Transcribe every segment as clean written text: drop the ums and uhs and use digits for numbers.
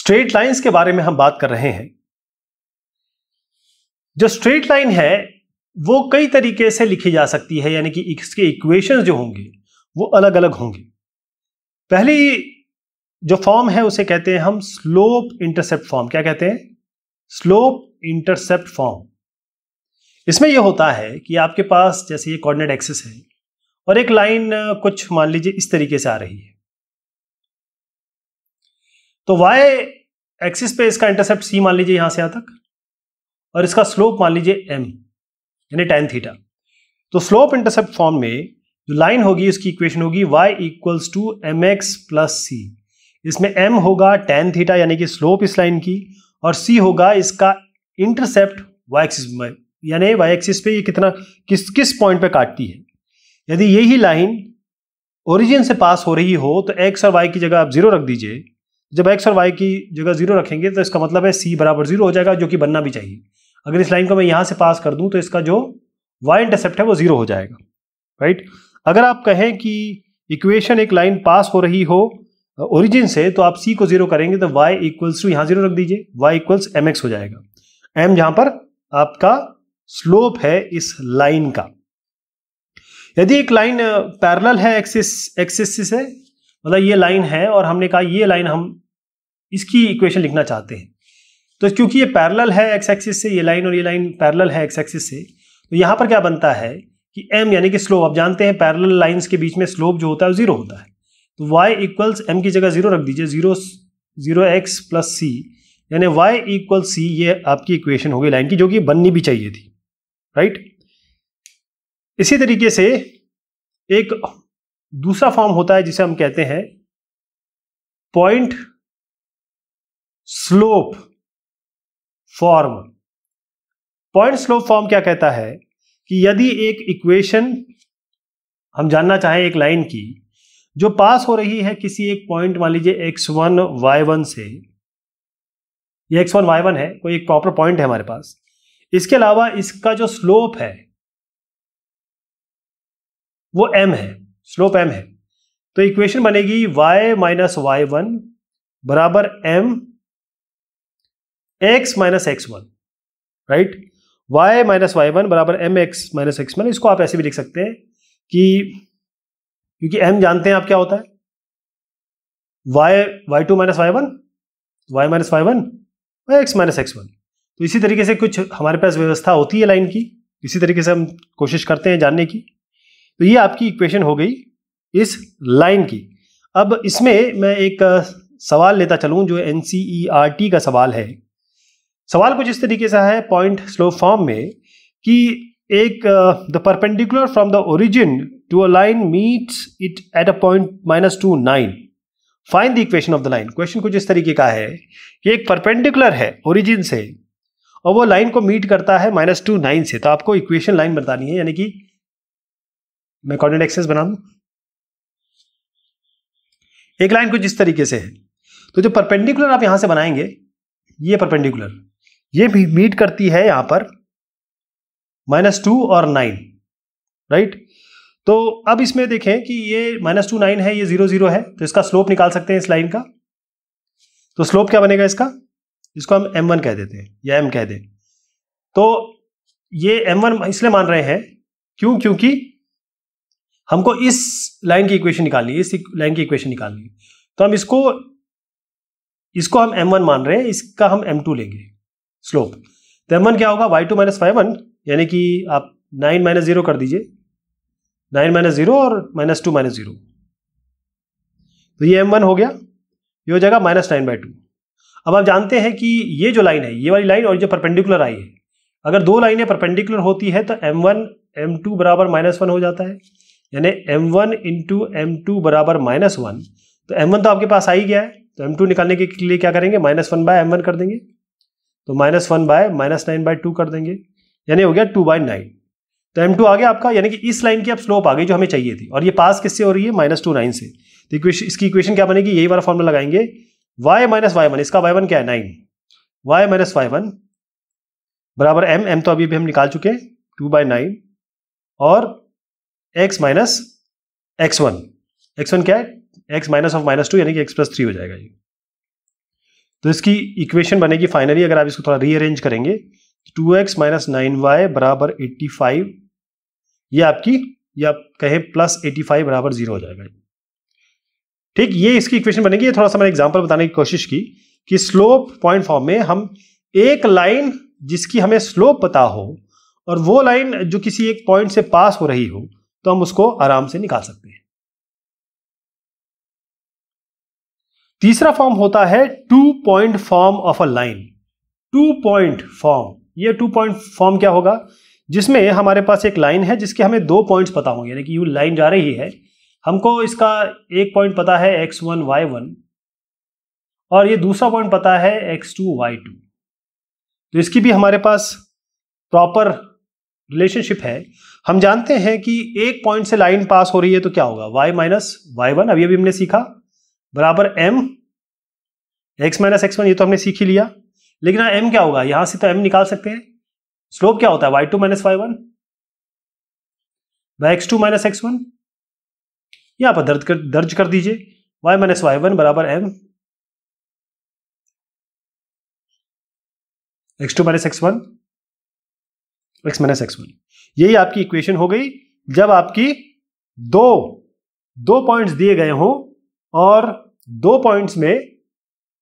Straight lines के बारे में हम बात कर रहे हैं। जो स्ट्रेट लाइन है वो कई तरीके से लिखी जा सकती है, यानी कि इसके इक्वेशंस जो होंगे वो अलग अलग होंगे। पहली जो फॉर्म है उसे कहते हैं हम स्लोप इंटरसेप्ट फॉर्म। क्या कहते हैं? Slope intercept form. इसमें यह होता है कि आपके पास जैसे ये कोऑर्डिनेट एक्सिस है और एक लाइन कुछ मान लीजिए इस तरीके से आ रही है, तो y एक्सिस पे इसका इंटरसेप्ट c मान लीजिए यहां से यहां तक, और इसका स्लोप मान लीजिए m यानी tan थीटा। तो स्लोप इंटरसेप्ट फॉर्म में जो लाइन होगी उसकी इक्वेशन होगी y equals to mx plus c। इसमें m होगा tan थीटा यानी कि स्लोप इस लाइन की, और c होगा इसका इंटरसेप्ट y एक्सिस में, यानी y एक्सिस पे ये कितना किस पॉइंट पे काटती है। यदि यही लाइन ओरिजिन से पास हो रही हो तो x और y की जगह आप 0 रख दीजिए। जब x और y की जगह 0 रखेंगे तो इसका मतलब है c बराबर 0 हो जाएगा, जो कि बनना भी चाहिए। अगर इस लाइन को मैं यहां से पास कर दूं तो इसका जो y इंटरसेप्ट है वो 0 हो जाएगा, राइट। अगर आप कहें कि इक्वेशन एक लाइन पास हो रही हो ओरिजिन से तो आप c को 0 करेंगे तो y इक्वल्स टू यहां 0 रख दीजिए, y इक्वल्स mx हो जाएगा। m जहां पर आपका स्लोप है इस लाइन का। यदि एक लाइन पैरेलल है एक्सिस से, मतलब ये लाइन है और हमने कहा ये लाइन हम इसकी इक्वेशन लिखना चाहते हैं, तो क्योंकि ये पैरेलल है एक्स एक्सिस से, ये लाइन और ये लाइन पैरेलल है एक्स एक्सिस से, तो यहां पर क्या बनता है कि m यानी कि स्लोप, आप जानते हैं पैरेलल लाइंस के बीच में स्लोप जो होता है वो 0 होता है। तो y इक्वल्स m की जगह 0 रख दीजिए, 0x प्लस c, यानी y इक्वल c। ये आपकी इक्वेशन होगी लाइन की, जो कि बननी भी चाहिए थी, राइट। इसी तरीके से एक दूसरा फॉर्म होता है जिसे हम कहते हैं point slope form. Point slope form क्या कहता है कि यदि एक इक्वेशन हम जानना चाहें एक लाइन की जो पास हो रही है किसी एक पॉइंट, मान लीजिए x1 y1 से, ये x1 y1 है, कोई एक प्रॉपर पॉइंट है हमारे पास, इसके अलावा इसका जो स्लोप है वो m है, स्लोप m है, तो इक्वेशन बनेगी y माइनस y1 बराबर m x minus x1, right. y minus y1 बराबर m x माइनस x1। इसको आप ऐसे भी लिख सकते हैं कि क्योंकि m जानते हैं आप क्या होता है, y2 minus y1, y minus y1, x minus x1। तो इसी तरीके से कुछ हमारे पास व्यवस्था होती है लाइन की, इसी तरीके से हम कोशिश करते हैं जानने की। तो ये आपकी इक्वेशन हो गई इस लाइन की। अब इसमें मैं एक सवाल लेता चलूं जो NCERT का सवाल है। सवाल कुछ इस तरीके से है पॉइंट स्लोप फॉर्म में कि एक the perpendicular from the origin to a line meets it at a point -2 9, find the equation of the line. Question कुछ इस तरीके का है कि एक परपेंडिकुलर है ओरिजिन से और वो लाइन को मीट करता है -2 9 से, तो आपको इक्वेशन लाइन बतानी है, यानी कि मैं कोऑर्डिनेट एक्सिस बना दूं। एक लाइन कुछ इस तरीके से है, तो जो परपेंडिकुलर आप यहां से बनाएंगे, ये परपेंडिकुलर ये भी मीट करती है यहां पर -2 और 9, राइट। तो अब इसमें देखें कि ये -2 9 है, ये 0 0 है, तो इसका स्लोप निकाल सकते हैं इस लाइन का। तो स्लोप क्या बनेगा इसका, इसको हम m1 कह देते हैं या m कह दें। तो ये m1 इसलिए मान रहे हैं क्योंकि हमको इस लाइन की इक्वेशन निकालनी है, इस लाइन की इक्वेशन निकालनी है, तो हम इसको हम m1 मान रहे हैं, इसका हम m2 लेंगे स्लोप। तो m1 क्या होगा, y2 माइनस y1, यानी कि आप 9 माइनस 0 कर दीजिए, 9 माइनस 0 और -2 माइनस 0, तो ये m1 हो गया, ये हो जाएगा -9/2। अब आप जानते हैं कि ये जो लाइन है, ये वाली लाइन और जो परपेंडिकुलर आई है, अगर दो लाइनें परपेंडिकुलर होती है तो m1 m2 बराबर -1 हो जाता है, यानी m1 इंटू m2 बराबर -1। तो m1 तो आपके पास आ ही गया है, तो m2 निकालने के लिए क्या करेंगे, -1/m1 कर देंगे, तो -1/-9/2 कर देंगे, यानी हो गया 2/9। तो m2 आ गया आपका, यानी कि इस लाइन की अब स्लोप आ गई जो हमें चाहिए थी, और ये पास किससे हो रही है, -2 9 से। तो इसकी इक्वेशन क्या बनेगी, यही वाला फॉर्मूला लगाएंगे, y माइनस y1, इसका y1 क्या है 9, y माइनस y1 बराबर m तो अभी भी हम निकाल चुके हैं 2/9, और x माइनस x1 क्या है, x माइनस ऑफ -2 यानी कि x + 3 हो जाएगा ये। तो इसकी इक्वेशन बनेगी फाइनली, अगर आप इसको थोड़ा रीअरेंज करेंगे, 2x माइनस 9y बराबर 85, ये आपकी, ये आप कहें प्लस 85 बराबर 0 हो जाएगा। ठीक, ये इसकी इक्वेशन बनेगी। ये थोड़ा सा मैंने एग्जांपल बताने की कोशिश की कि स्लोप पॉइंट फॉर्म में हम एक लाइन जिसकी हमें स्लोप पता हो और वो लाइन जो किसी एक पॉइंट से पास हो रही हो, तो हम उसको आराम से निकाल सकते हैं। तीसरा फॉर्म होता है 2 point form of a line. 2 point form, ये 2 पॉइंट फॉर्म क्या होगा, जिसमें हमारे पास एक लाइन है जिसके हमें 2 पॉइंट्स पता होंगे, यानी कि ये लाइन जा रही है, हमको इसका एक पॉइंट पता है x1 y1 और ये दूसरा पॉइंट पता है x2 y2। तो इसकी भी हमारे पास प्रॉपर रिलेशनशिप है। हम जानते हैं कि एक पॉइंट से लाइन पास हो रही है तो क्या होगा, y माइनस y1, अभी हमने सीखा, बराबर m x माइनस x1, ये तो हमने सीख ही लिया। लेकिन m क्या होगा, यहां से तो m निकाल सकते हैं। स्लोप क्या होता है, y2 minus y1 bye x2 minus x1, यहां पर दर्ज कर दीजिए, y माइनस y1 बराबर m x2 minus x1 x minus x1। यही आपकी इक्वेशन हो गई जब आपकी दो पॉइंट्स दिए गए हों और 2 पॉइंट्स में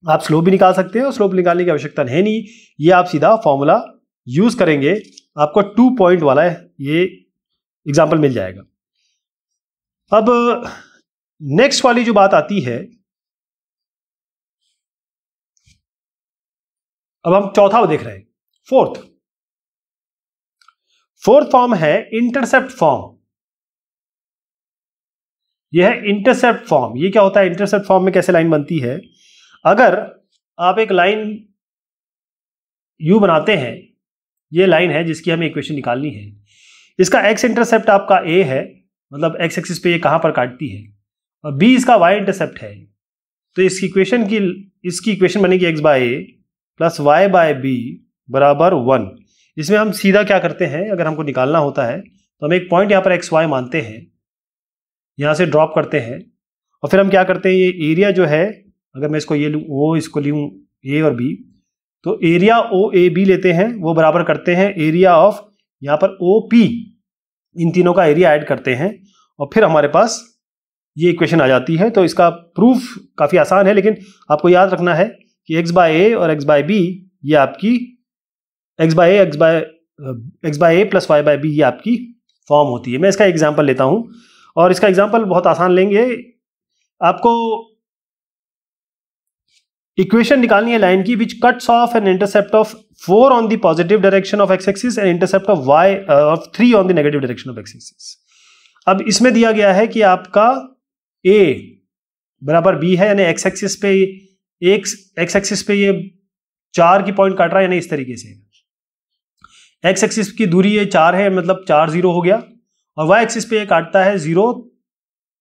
आप स्लोप भी निकाल सकते हैं और स्लोप निकालने की आवश्यकता है नहीं, ये आप सीधा फॉर्मूला यूज करेंगे, आपको 2 पॉइंट वाला ये एग्जांपल मिल जाएगा। अब नेक्स्ट वाली जो बात आती है, अब हम चौथा देख रहे हैं, फोर्थ फॉर्म है इंटरसेप्ट फॉर्म। यह है इंटरसेप्ट फॉर्म। ये क्या होता है, इंटरसेप्ट फॉर्म में कैसे लाइन बनती है, अगर आप एक लाइन यू बनाते हैं, ये लाइन है जिसकी हमें इक्वेशन निकालनी है, इसका एक्स इंटरसेप्ट आपका ए है, मतलब एक्स एक्सिस पे ये कहां पर काटती है, और बी इसका वाई इंटरसेप्ट है। तो इसकी इक्वेशन बनेगी एक्स बाय ए प्लस वाई बाय बी बराबर 1। इसमें हम सीधा क्या करते हैं, अगर हमको निकालना होता है तो हम एक पॉइंट यहां पर एक्स वाई मानते हैं, यहां से ड्रॉप करते हैं, और फिर हम क्या करते हैं, ये एरिया जो है, अगर मैं इसको ये लूँ ओ, इसको लूँ ए और बी, तो एरिया ओ ए बी लेते हैं, वो बराबर करते हैं एरिया ऑफ यहाँ पर ओ पी, इन तीनों का एरिया ऐड करते हैं, और फिर हमारे पास ये इक्वेशन आ जाती है। तो इसका प्रूफ काफ़ी आसान है, लेकिन आपको याद रखना है कि एक्स बाय ए और एक्स बाय बी, ये आपकी एक्स बाय ए प्लस वाई बाय बी, ये आपकी फॉर्म होती है। मैं इसका एग्जाम्पल लेता हूँ, और इसका एग्जाम्पल बहुत आसान लेंगे। आपको इक्वेशन निकालनी है लाइन की, which cuts off an intercept of 4 on the positive direction of x axis and intercept of y of 3 on the negative direction of x axis. अब इसमें दिया गया है कि आपका ए बराबर बी है, यानी एक्स एक्सिस पे ये 4 की पॉइंट काट रहा है, यानी इस तरीके से एक्स एक्सिस की दूरी ये 4 है, मतलब 4 0 हो गया, और वाई एक्सिस पे ये काटता है 0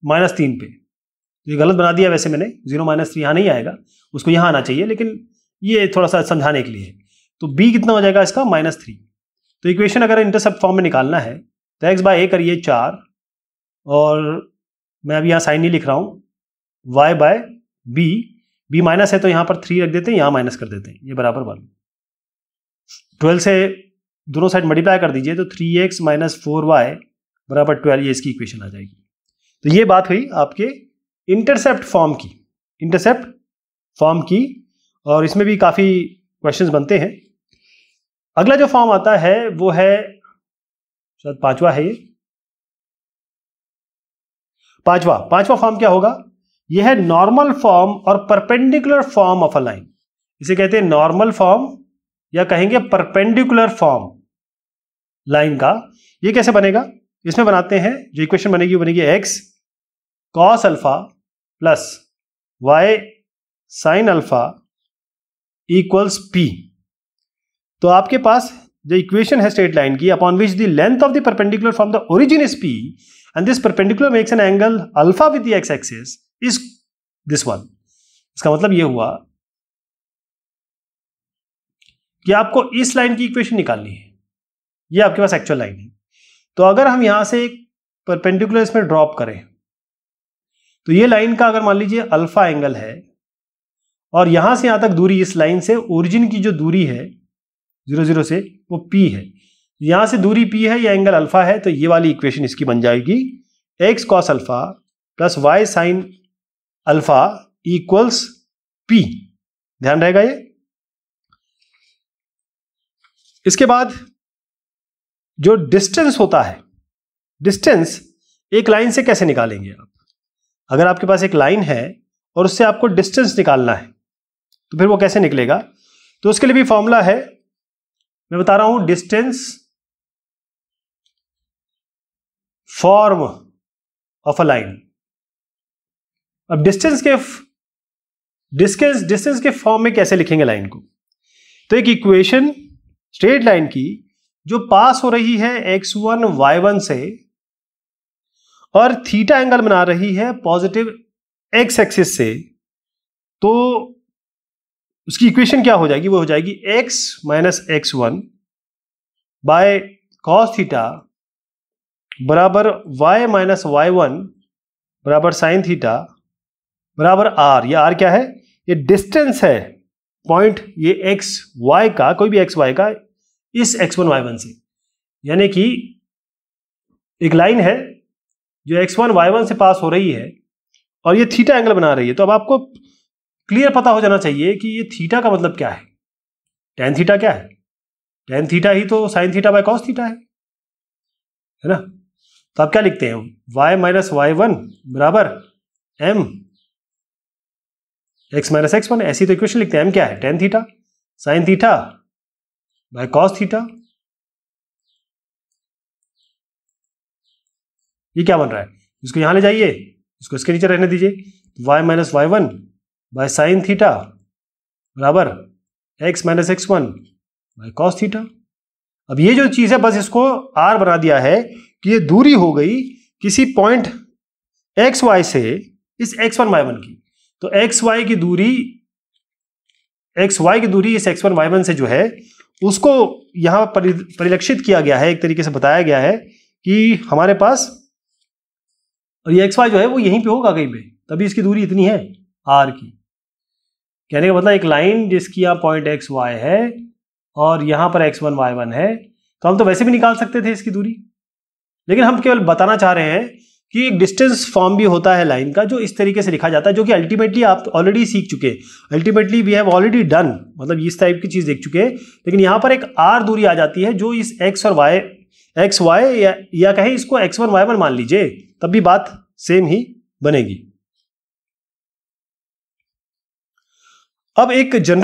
माइनस 3 पे। तो ये गलत बना दिया वैसे मैंने, 0 माइनस 3 यहाँ नहीं आएगा, उसको यहाँ आना चाहिए, लेकिन ये थोड़ा सा समझाने के लिए है। तो b कितना हो जाएगा इसका, -3। तो इक्वेशन अगर इंटरसेप्ट फॉर्म में निकालना है तो x बाय ए करिए 4, और मैं अभी यहाँ साइन नहीं लिख रहा हूँ, y बाय b माइनस है तो यहाँ पर 3 रख देते हैं, यहाँ माइनस कर देते हैं, ये बराबर 1। 12 से दोनों साइड मल्टीप्लाई कर दीजिए तो 3x माइनस 4y बराबर 12, ये इसकी इक्वेशन आ जाएगी। तो ये बात हुई आपके इंटरसेप्ट फॉर्म की, और इसमें भी काफ़ी क्वेश्चंस बनते हैं। अगला जो फॉर्म आता है वो है शायद 5वां है, ये पांचवा फॉर्म क्या होगा, यह है नॉर्मल फॉर्म और perpendicular form of a line. इसे कहते हैं नॉर्मल फॉर्म या कहेंगे परपेंडिकुलर फॉर्म लाइन का। ये कैसे बनेगा, इसमें बनाते हैं, जो इक्वेशन बनेगी वो बनेगी x cos alpha plus y sin alpha equals p। तो आपके पास जो इक्वेशन है स्ट्रेट लाइन की, upon which the length of the perpendicular from the origin is p and this perpendicular makes an angle alpha with the x axis is this one. इसका मतलब ये हुआ कि आपको इस लाइन की इक्वेशन निकालनी है, ये आपके पास एक्चुअल लाइन है। तो अगर हम यहां से एक परपेंडिकुलर इसमें ड्रॉप करें, तो ये लाइन का अगर मान लीजिए अल्फा एंगल है, और यहां से यहां तक दूरी इस लाइन से ओरिजिन की जो दूरी है 0 0 से वो p है। यहां से दूरी p है, ये एंगल अल्फा है, तो ये वाली इक्वेशन इसकी बन जाएगी x cos alpha plus y sin alpha equals p। ध्यान रहेगा ये। इसके बाद जो डिस्टेंस होता है, डिस्टेंस एक लाइन से कैसे निकालेंगे आप? अगर आपके पास एक लाइन है और उससे आपको डिस्टेंस निकालना है तो फिर वो कैसे निकलेगा? तो उसके लिए भी फॉर्मूला है, मैं बता रहा हूं, distance form of a line. अब डिस्टेंस के फॉर्म में कैसे लिखेंगे लाइन को? तो एक इक्वेशन स्ट्रेट लाइन की जो पास हो रही है x1 y1 से और थीटा एंगल बना रही है पॉजिटिव x एक्सिस से, तो उसकी इक्वेशन क्या हो जाएगी? वो हो जाएगी x minus x1 by cos theta बराबर y माइनस y1 बराबर साइन थीटा बराबर r। ये r क्या है? ये डिस्टेंस है पॉइंट, ये x y का, कोई भी x y का इस x1 y1 से। यानी कि एक लाइन है जो x1 y1 से पास हो रही है और ये थीटा एंगल बना रही है। तो अब आपको क्लियर पता हो जाना चाहिए कि ये थीटा का मतलब क्या है। tan थीटा क्या है? tan थीटा ही तो sine theta by cos theta है ना? तो आप क्या लिखते हैं? y माइनस y1 बराबर m x माइनस x1, ऐसी तो इक्वेशन लिखते हैं। m क्या है? tan theta sine theta by cos theta. ये क्या बन रहा है? इसको यहां ले जाइए, इसको इसके नीचे रहने दीजिए। y minus y1 by sine theta बराबर x minus x1 by cos theta. अब ये जो चीज है बस इसको r बना दिया है कि ये दूरी हो गई किसी पॉइंट एक्स वाई से इस x1 y1 की। तो एक्स वाई की दूरी इस x1 y1 से जो है उसको यहां परिलक्षित किया गया है, एक तरीके से बताया गया है कि हमारे पास, और ये xy जो है वो यहीं पे होगा कहीं पे, तभी इसकी दूरी इतनी है r की। कहने का मतलब एक लाइन जिसकी यहाँ पॉइंट xy है और यहां पर x1 y1 है, तो हम तो वैसे भी निकाल सकते थे इसकी दूरी, लेकिन हम केवल बताना चाह रहे हैं कि एक डिस्टेंस फॉर्म भी होता है लाइन का जो इस तरीके से लिखा जाता है, जो कि अल्टीमेटली आप ऑलरेडी सीख चुके हैं। Ultimately we have already done, मतलब इस टाइप की चीज देख चुके हैं। लेकिन यहां पर एक r दूरी आ जाती है जो इस x और y या कहें इसको x1 y1 मान लीजिए, तब भी बात सेम ही बनेगी। अब एक जनरल